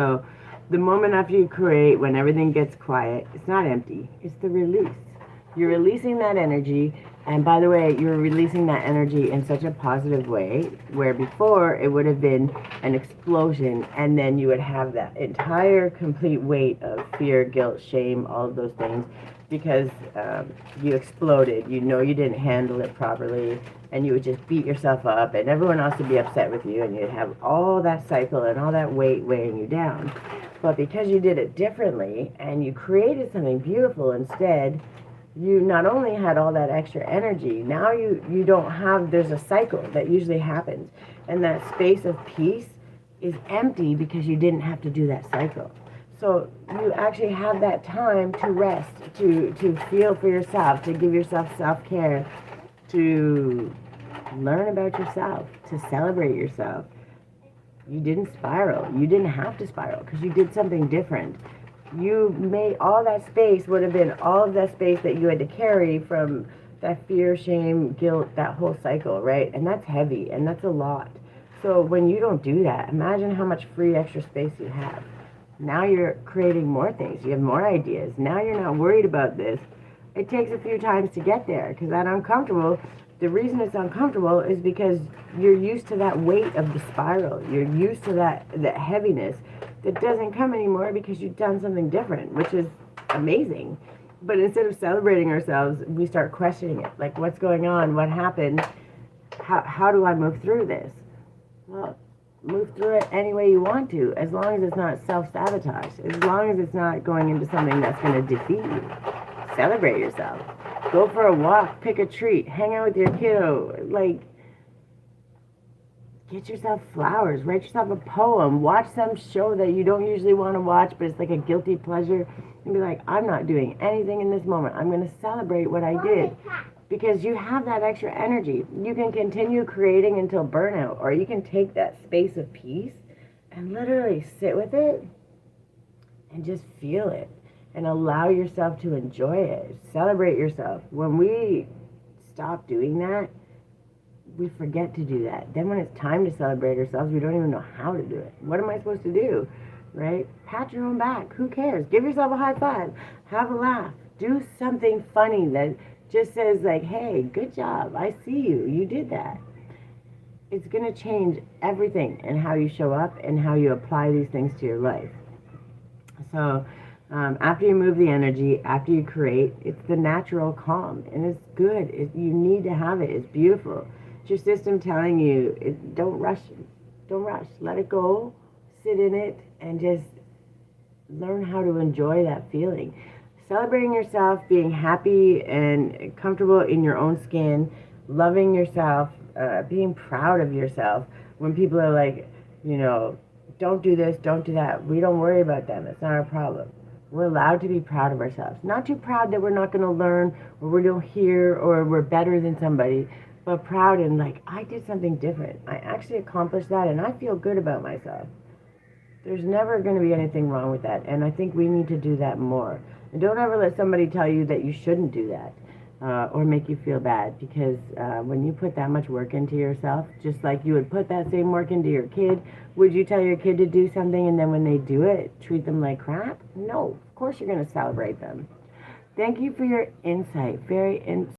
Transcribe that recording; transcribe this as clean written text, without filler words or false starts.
So the moment after you create, when everything gets quiet, it's not empty, it's the release. You're releasing that energy, and by the way, you're releasing that energy in such a positive way, where before it would have been an explosion, and then you would have that entire complete weight of fear, guilt, shame, all of those things, because you exploded. You know you didn't handle it properly, and you would just beat yourself up, and everyone else would be upset with you, and you'd have all that cycle and all that weight weighing you down. But because you did it differently and you created something beautiful instead, you not only had all that extra energy, now you don't have, there's a cycle that usually happens, and that space of peace is empty because you didn't have to do that cycle. So you actually have that time to rest, to feel for yourself, to give yourself self-care, to learn about yourself, to celebrate yourself. You didn't spiral. You didn't have to spiral because you did something different. You made all that space would have been all of that space that you had to carry from that fear, shame, guilt, that whole cycle, right? And that's heavy and that's a lot. So when you don't do that, imagine how much free extra space you have. Now you're creating more things. You have more ideas. Now you're not worried about this. It takes a few times to get there because that uncomfortable, the reason it's uncomfortable is because you're used to that weight of the spiral. You're used to that heaviness that doesn't come anymore because you've done something different, which is amazing. But instead of celebrating ourselves, we start questioning it. Like, what's going on? What happened? How do I move through this? Well, move through it any way you want to, as long as it's not self-sabotage, as long as it's not going into something that's going to defeat you. Celebrate yourself. Go for a walk, pick a treat, hang out with your kiddo, like, get yourself flowers, write yourself a poem, watch some show that you don't usually want to watch, but it's like a guilty pleasure, and be like, I'm not doing anything in this moment. I'm going to celebrate what I did. Because you have that extra energy. You can continue creating until burnout, or you can take that space of peace and literally sit with it and just feel it and allow yourself to enjoy it. Celebrate yourself. When we stop doing that, we forget to do that. Then when it's time to celebrate ourselves, we don't even know how to do it. What am I supposed to do? Right? Pat your own back. Who cares? Give yourself a high five. Have a laugh. Do something funny that just says like, hey, good job. I see you. You did that. It's going to change everything in how you show up and how you apply these things to your life. So after you move the energy, after you create, it's the natural calm. And it's good. You need to have it. It's beautiful. It's your system telling you, don't rush. Don't rush. Let it go. Sit in it and just learn how to enjoy that feeling. Celebrating yourself, being happy and comfortable in your own skin, loving yourself, being proud of yourself. When people are like, don't do this, don't do that, we don't worry about them. It's not our problem. We're allowed to be proud of ourselves. Not too proud that we're not going to learn or we don't hear or we're better than somebody, but proud and like, I did something different. I actually accomplished that and I feel good about myself. There's never going to be anything wrong with that. And I think we need to do that more. And don't ever let somebody tell you that you shouldn't do that or make you feel bad. Because when you put that much work into yourself, just like you would put that same work into your kid, would you tell your kid to do something and then when they do it, treat them like crap? No. Of course you're going to celebrate them. Thank you for your insight. Very